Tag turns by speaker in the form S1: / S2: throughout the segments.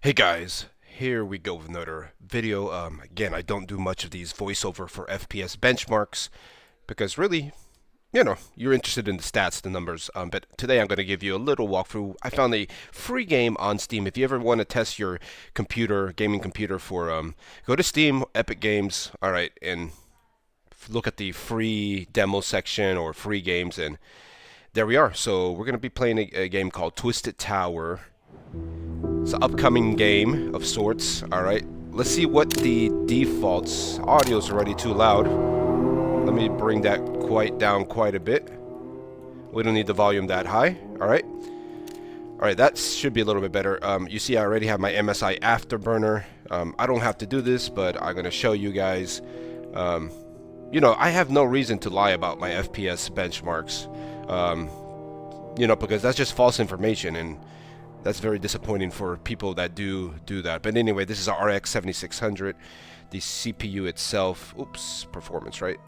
S1: Hey guys, here we go with another video. Again, I don't do much of these voiceover for FPS benchmarks because really, you're interested in the stats, the numbers. But today I'm going to give you a little walkthrough. I found a free game on Steam. If you ever want to test your computer, gaming computer for, go to Steam, Epic Games, all right, and look at the free demo section or free games, and there we are. So we're going to be playing a game called Twisted Tower. It's an upcoming game of sorts. Alright, let's see what the defaults. Audio's already too loud. Let me bring that down quite a bit. We don't need the volume that high. Alright. Alright, that should be a little bit better. You see I already have my MSI Afterburner. I don't have to do this, but I'm going to show you guys. I have no reason to lie about my FPS benchmarks. Because that's just false information, and that's very disappointing for people that do that. But anyway, this is our RX 7600. The CPU itself, performance, right,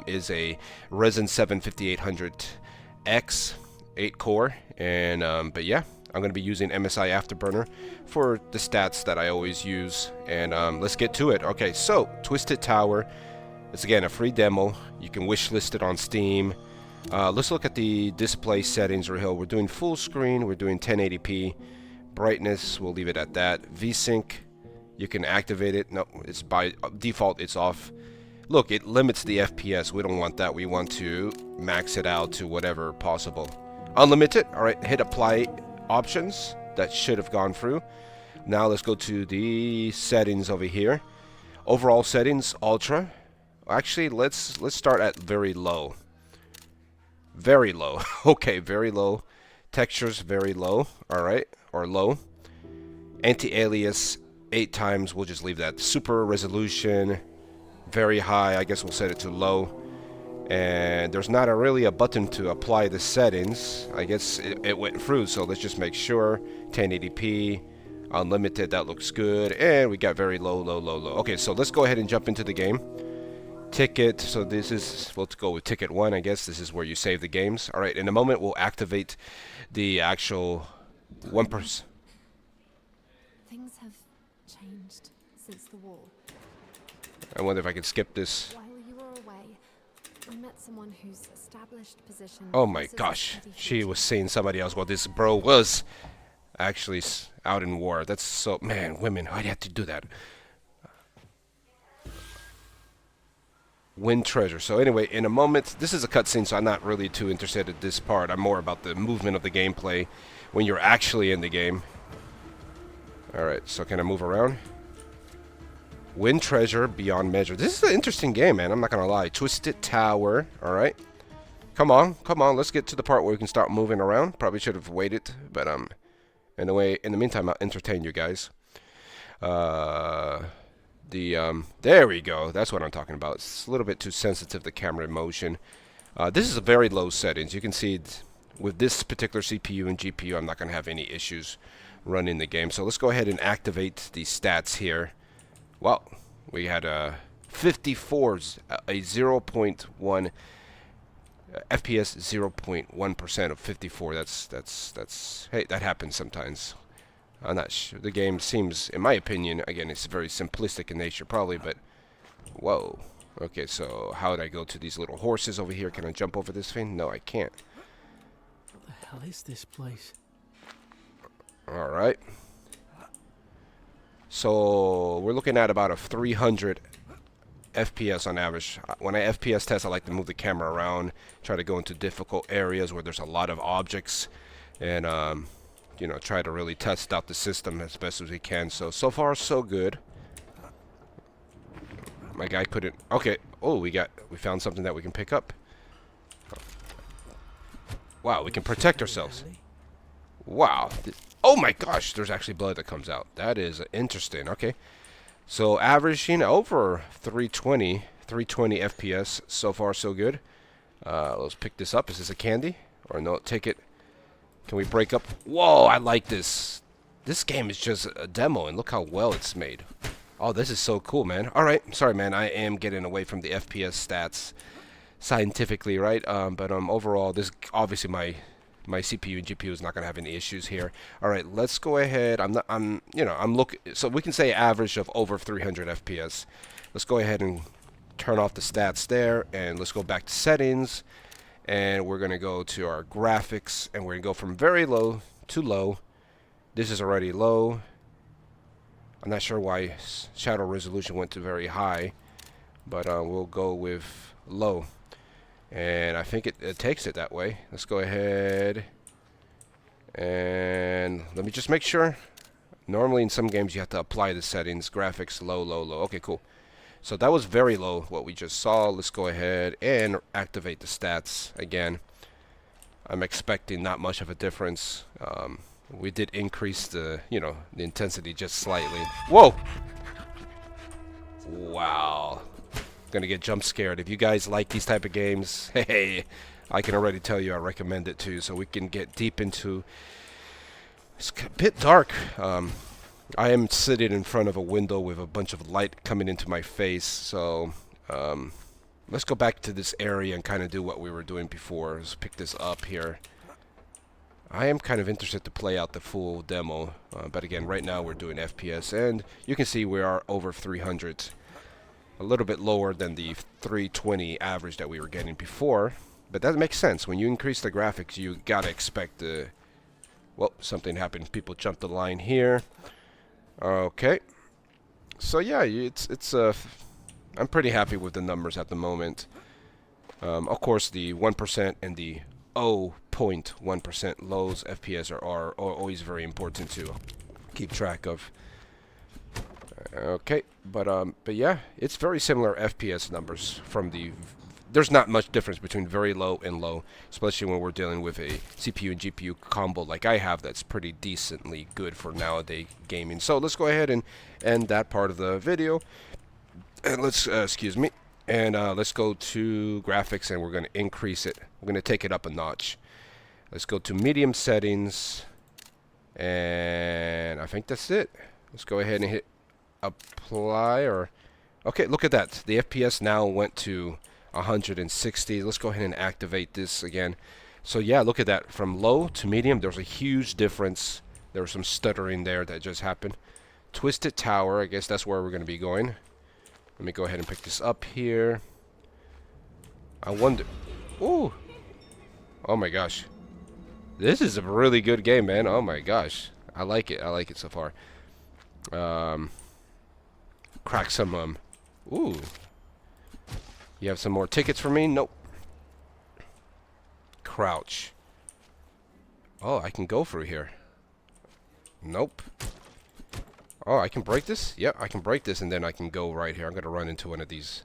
S1: is a Ryzen 7 5800X 8 core. And but yeah, I'm going to be using MSI Afterburner for the stats that I always use. And let's get to it. Okay, so Twisted Tower. It's again a free demo. You can wishlist it on Steam. Let's look at the display settings. We're doing full screen. We're doing 1080p. Brightness, we'll leave it at that. VSync, you can activate it. No, it's by default, it's off. Look, it limits the FPS. We don't want that. We want to max it out to whatever possible. Unlimited. All right, hit apply options. That should have gone through. Now let's go to the settings over here. Overall settings, ultra. Actually, let's start at very low. Very low. Okay, very low. Textures very low. All right, or low. Anti-alias 8 times. We'll just leave that. Super resolution very high. I guess we'll set it to low. And there's not really a button to apply the settings. I guess it went through. So let's just make sure 1080p, unlimited. That looks good. And we got very low, low, low, low. Okay, so let's go ahead and jump into the game. Ticket, so this is, let's go with ticket 1, I guess. This is where you save the games. Alright, in a moment we'll activate the actual 1%.
S2: Things have changed since the war.
S1: I wonder if I can skip this.
S2: While you were away, I met someone whose established position.
S1: Oh my gosh, she was saying somebody else while this bro was actually out in war. That's so, man, women, why'd you have to do that? Win treasure. So anyway, in a moment, this is a cutscene, so I'm not really too interested in this part. I'm more about the movement of the gameplay when you're actually in the game. Alright, so can I move around? Win treasure beyond measure. This is an interesting game, man. I'm not gonna lie. Twisted Tower. Alright. Come on, come on. Let's get to the part where we can start moving around. Probably should have waited, but in the meantime, I'll entertain you guys. There we go. That's what I'm talking about. It's a little bit too sensitive, the camera motion. This is a very low settings. You can see with this particular CPU and GPU, I'm not going to have any issues running the game. So let's go ahead and activate the stats here. Well, we had a 54s, a 0.1 FPS, 0.1% of 54. That's hey, that happens sometimes. I'm not sure. The game seems, in my opinion, again, it's very simplistic in nature, probably, but whoa. Okay, so how would I go to these little horses over here? Can I jump over this thing? No, I can't.
S3: What the hell is this place?
S1: Alright. So, we're looking at about a 300 FPS on average. When I FPS test, I like to move the camera around, try to go into difficult areas where there's a lot of objects, and, try to really test out the system as best as we can. So far, so good. My guy couldn't... Okay. Oh, we found something that we can pick up. Wow, we can protect ourselves. Wow. Oh my gosh, there's actually blood that comes out. That is interesting. Okay. So averaging over 320 FPS. So far, so good. Let's pick this up. Is this a candy? Or no, take it. Can we break up? Whoa, I like this. This game is just a demo, and look how well it's made. Oh, this is so cool, man. Alright, sorry, man. I am getting away from the FPS stats scientifically, right? But overall, this obviously my my CPU and GPU is not going to have any issues here. All right, let's go ahead. I'm looking, so we can say average of over 300 FPS. Let's go ahead and turn off the stats there, and let's go back to settings, and we're going to go to our graphics, and we're going to go from very low to low. This is already low. I'm not sure why shadow resolution went to very high, but we'll go with low. And I think it takes it that way. Let's go ahead and let me just make sure. Normally in some games you have to apply the settings. Graphics, low, low, low. Okay, cool. So that was very low, what we just saw. Let's go ahead and activate the stats again. I'm expecting not much of a difference. We did increase the intensity just slightly. Whoa! Wow. Gonna get jump scared. If you guys like these type of games, hey, I can already tell you I recommend it too, so we can get deep into. It's a bit dark. I am sitting in front of a window with a bunch of light coming into my face, so let's go back to this area and kind of do what we were doing before. Let's pick this up here. I am kind of interested to play out the full demo, but again, right now we're doing FPS, and you can see we are over 300. A little bit lower than the 320 average that we were getting before, but that makes sense. When you increase the graphics, you gotta expect the. Well, something happened. People jumped the line here. Okay, so yeah, it's I'm pretty happy with the numbers at the moment. Of course, the 1% and the 0.1% lows FPS are always very important to keep track of. Okay, but yeah, it's very similar FPS numbers from the. There's not much difference between very low and low, especially when we're dealing with a CPU and GPU combo like I have. That's pretty decently good for nowadays gaming. So let's go ahead and end that part of the video, and let's excuse me, and let's go to graphics, and we're going to increase it. We're going to take it up a notch. Let's go to medium settings, and I think that's it. Let's go ahead and hit apply. Or okay, look at that, the FPS now went to 160. Let's go ahead and activate this again. So yeah, look at that, from low to medium there's a huge difference. There was some stuttering there that just happened. Twisted Tower, I guess that's where we're going to be going. Let me go ahead and pick this up here. I wonder, ooh, oh my gosh, this is a really good game, man. Oh my gosh, I like it so far. Crack some ooh, you have some more tickets for me? Nope. Crouch. Oh, I can go through here. Nope. Oh, I can break this? Yep, I can break this, and then I can go right here. I'm gonna run into one of these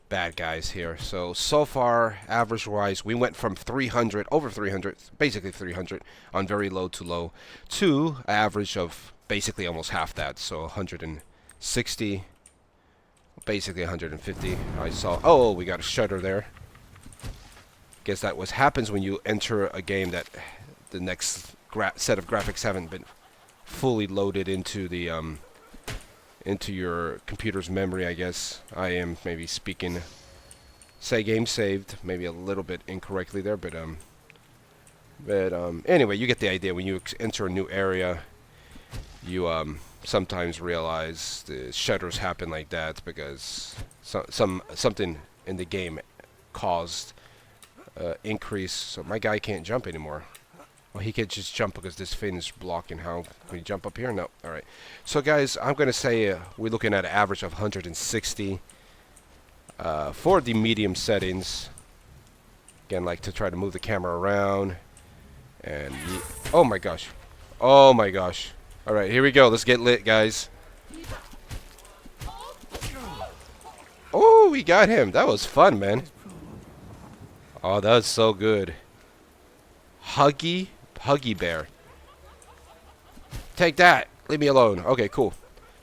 S1: bad guys here. So far, average wise, we went from 300, over 300, basically 300 on very low to low, to an average of basically almost half that, so 160, basically 150. I saw, oh, we got a shutter there. Guess that what happens when you enter a game that the next set of graphics haven't been fully loaded into the into your computer's memory, I guess. I am maybe speaking, say game saved, maybe a little bit incorrectly there, but anyway, you get the idea. When you enter a new area, you sometimes realize the shutters happen like that because something in the game caused increase. So my guy can't jump anymore. Well, he can't just jump because this fin is blocking. How can you jump up here? No. All right. So guys, I'm gonna say we're looking at an average of 160 for the medium settings. Again, like to try to move the camera around. And oh my gosh, oh my gosh. All right, here we go. Let's get lit, guys. Oh, we got him. That was fun, man. Oh, that was so good. Huggy Bear. Take that. Leave me alone. Okay, cool.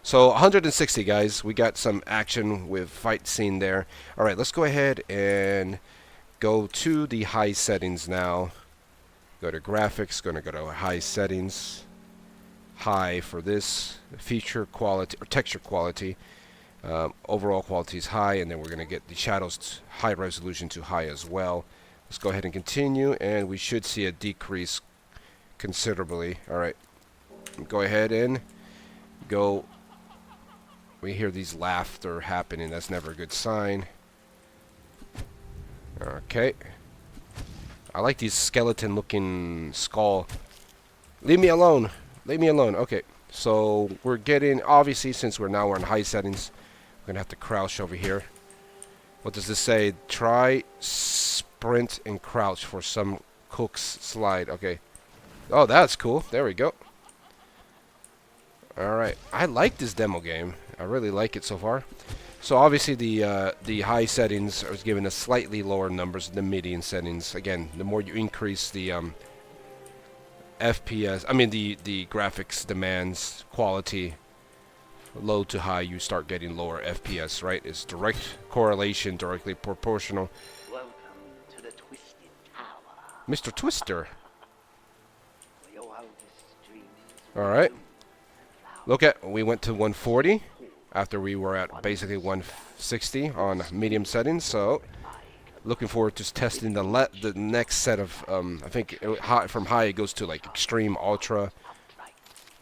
S1: So 160, guys. We got some action with fight scene there. All right, let's go ahead and go to the high settings now. Go to graphics. Going to go to high settings. High for this. Feature quality or texture quality. Overall quality is high, and then we're going to get the shadows high resolution to high as well. Let's go ahead and continue, and we should see a decrease considerably. Alright. Go ahead and go. We hear these laughter happening. That's never a good sign. Okay. I like these skeleton looking skull. Leave me alone. Leave me alone. Okay. So we're getting, obviously, since we're on high settings, we're gonna have to crouch over here. What does this say? Try sprint and crouch for some cook's slide. Okay. Oh, that's cool. There we go. Alright. I like this demo game. I really like it so far. So obviously the high settings are giving us slightly lower numbers than the median settings. Again, the more you increase the FPS, I mean the graphics demands, quality, low to high, you start getting lower FPS, right? It's direct correlation, directly proportional.
S4: Welcome to the Twisted Tower.
S1: Mr. Twister.
S4: Your wildest dreams.
S1: Alright. Look at, we went to 140 after we were at basically 160 on medium settings, so looking forward to testing the next set of, I think from high it goes to like extreme, ultra.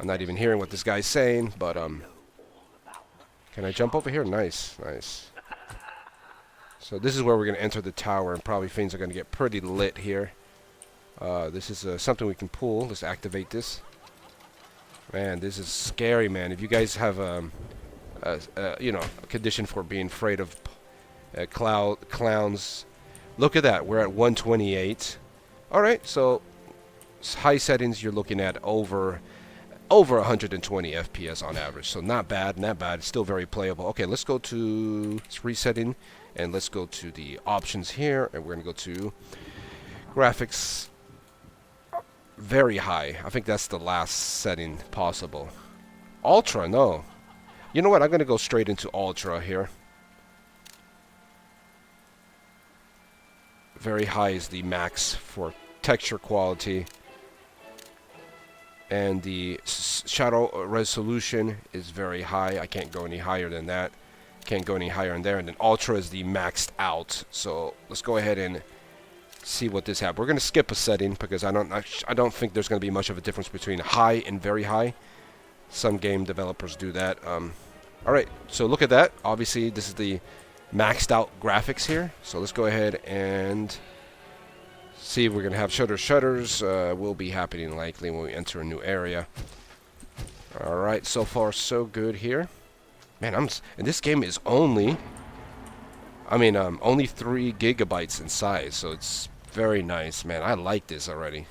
S1: I'm not even hearing what this guy's saying, but can I jump over here? Nice, nice. So this is where we're going to enter the tower, and probably things are going to get pretty lit here. This is something we can pull. Let's activate this. Man, this is scary, man. If you guys have you know, a condition for being afraid of clowns, look at that. We're at 128. All right, so high settings, you're looking at over 120 FPS on average. So not bad, not bad. Still very playable. Okay, let's go to resetting, and let's go to the options here, and we're gonna go to graphics. Very high. I think that's the last setting possible. Ultra, no. You know what? I'm going to go straight into Ultra here. Very high is the max for texture quality. And the shadow resolution is very high. I can't go any higher than that. Can't go any higher in there. And then Ultra is the maxed out. So let's go ahead and see what this has. We're going to skip a setting because I don't think there's going to be much of a difference between high and very high. Some game developers do that. Alright, so look at that. Obviously, this is the maxed out graphics here. So let's go ahead and see if we're going to have shutters. Will be happening likely when we enter a new area. Alright, so far so good here. Man, and this game is only, only 3 gigabytes in size, so it's very nice, man. I like this already.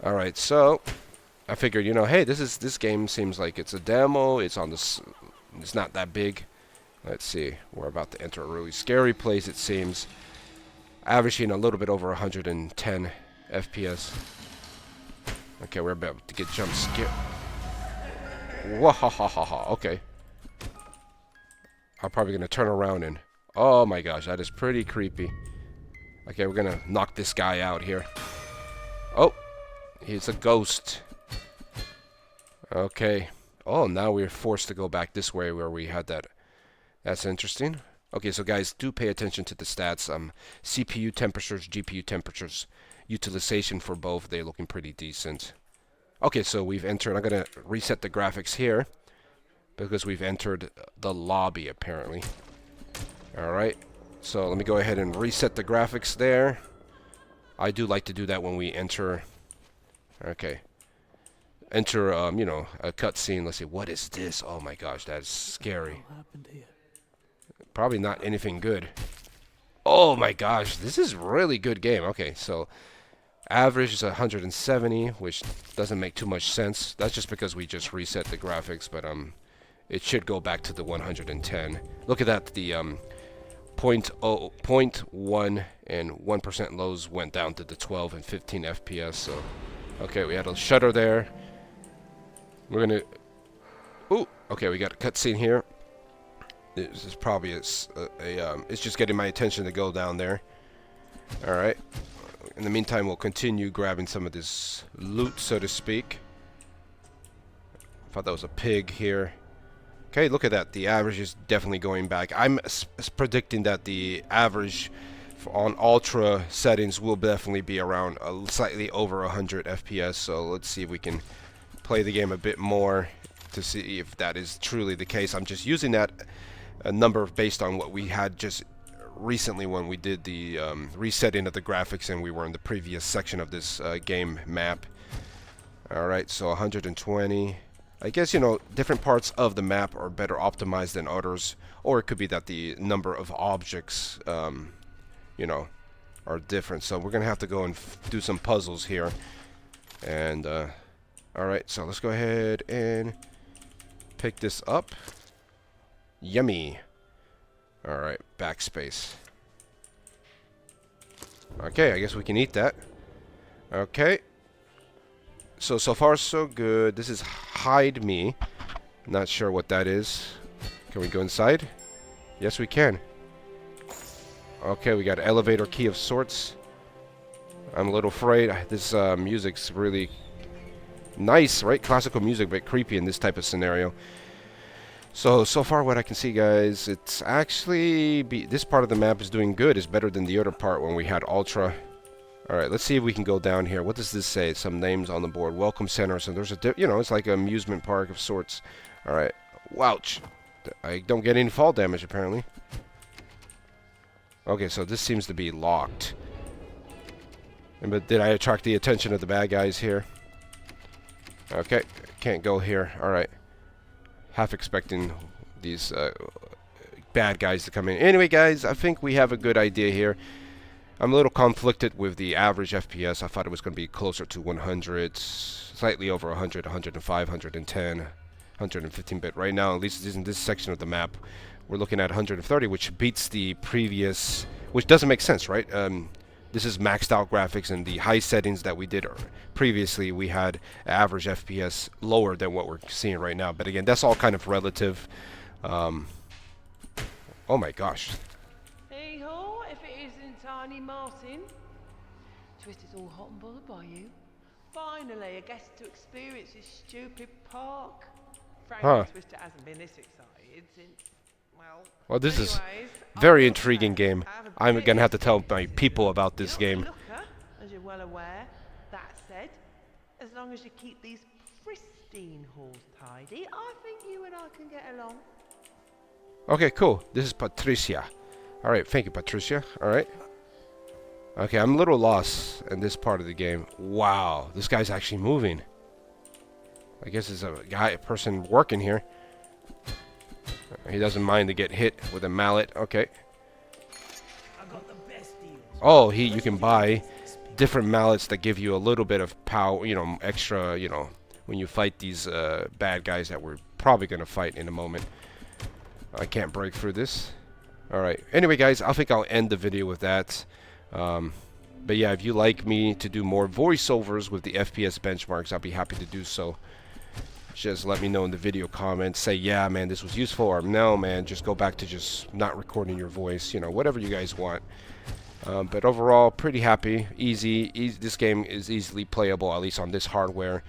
S1: Alright, so I figured, you know, hey, this game seems like it's a demo. It's not that big. Let's see. We're about to enter a really scary place, it seems. Averaging a little bit over 110 FPS. Okay, we're about to get jump scared. Wahahaha. Okay. I'm probably gonna turn around and, oh my gosh, that is pretty creepy. Okay, we're gonna knock this guy out here. Oh, he's a ghost. Okay. Oh, now we're forced to go back this way where we had that. That's interesting. Okay, so guys, do pay attention to the stats. CPU temperatures, GPU temperatures, utilization for both. They're looking pretty decent. Okay, so we've entered. I'm gonna reset the graphics here because we've entered the lobby apparently. All right. So let me go ahead and reset the graphics there. I do like to do that when we enter. Okay. Enter, you know, a cutscene. Let's see. What is this? Oh my gosh, that is scary.
S3: What happened here?
S1: Probably not anything good. Oh my gosh, this is a really good game. Okay, so average is 170, which doesn't make too much sense. That's just because we just reset the graphics, but it should go back to the 110. Look at that. The 0.1 and 1% lows went down to the 12 and 15 FPS. So, okay, we had a shutter there. We're gonna. Ooh, okay, we got a cutscene here. This is probably it's just getting my attention to go down there. All right. In the meantime, we'll continue grabbing some of this loot, so to speak. I thought that was a pig here. Okay, look at that. The average is definitely going back. I'm predicting that the average on ultra settings will definitely be around slightly over 100 FPS. So let's see if we can play the game a bit more to see if that is truly the case. I'm just using that number based on what we had just recently when we did the resetting of the graphics and we were in the previous section of this game map. Alright, so 120. I guess, you know, different parts of the map are better optimized than others, or it could be that the number of objects, you know, are different. So we're gonna have to go and do some puzzles here. And alright, so let's go ahead and pick this up. Yummy. Alright, backspace. Okay, I guess we can eat that. Okay. So far so good. This is hide me. Not sure what that is. Can we go inside? Yes, we can. Okay, we got an elevator key of sorts. I'm a little afraid. This music's really nice, right? Classical music, but creepy in this type of scenario. So far what I can see, guys, it's actually this part of the map is doing good. It's better than the other part when we had Ultra. Alright, let's see if we can go down here. What does this say? Some names on the board. Welcome Center. So there's you know, it's like an amusement park of sorts. Alright. Wouch. I don't get any fall damage, apparently. Okay, so this seems to be locked. But did I attract the attention of the bad guys here? Okay, can't go here. Alright. Half expecting these bad guys to come in. Anyway, guys, I think we have a good idea here. I'm a little conflicted with the average FPS. I thought it was going to be closer to 100, slightly over 100, 105, 110, 115 bit. Right now, at least in this section of the map, we're looking at 130, which beats the previous, which doesn't make sense, right? This is maxed out graphics, and the high settings that we did previously, we had average FPS lower than what we're seeing right now. But again, that's all kind of relative. Oh my gosh.
S5: Hey ho, if it isn't Tiny Martin. Twisted's all hot and bothered by you. Finally, I guess to experience this stupid park. Frankly, Twister hasn't been this excited since,
S1: well, this is very intriguing game. I'm gonna have to tell my people about this game.
S5: As you're well aware. That said, as long as you keep these pristine halls tidy, I think you and I can get along.
S1: Okay, cool. This is Patricia. Alright, thank you, Patricia. Alright. Okay, I'm a little lost in this part of the game. Wow, this guy's actually moving. I guess there's a person working here. He doesn't mind to get hit with a mallet. Okay. Oh, you can buy different mallets that give you a little bit of power, you know, extra, you know, when you fight these bad guys that we're probably going to fight in a moment. I can't break through this. Alright. Anyway, guys, I think I'll end the video with that. But yeah, if you like me to do more voiceovers with the FPS benchmarks, I'll be happy to do so. Just let me know in the video comments. Say, yeah, man, this was useful, or no, man, just go back to just not recording your voice. You know, whatever you guys want. But overall, pretty happy. Easy. This game is easily playable, at least on this hardware.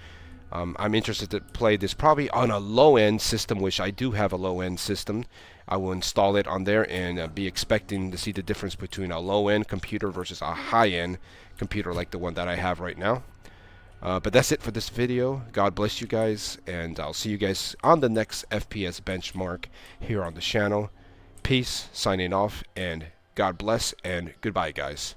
S1: I'm interested to play this probably on a low-end system, which I do have a low-end system. I will install it on there and be expecting to see the difference between a low-end computer versus a high-end computer like the one that I have right now. But that's it for this video. God bless you guys, and I'll see you guys on the next FPS benchmark here on the channel. Peace, signing off, and God bless, and goodbye, guys.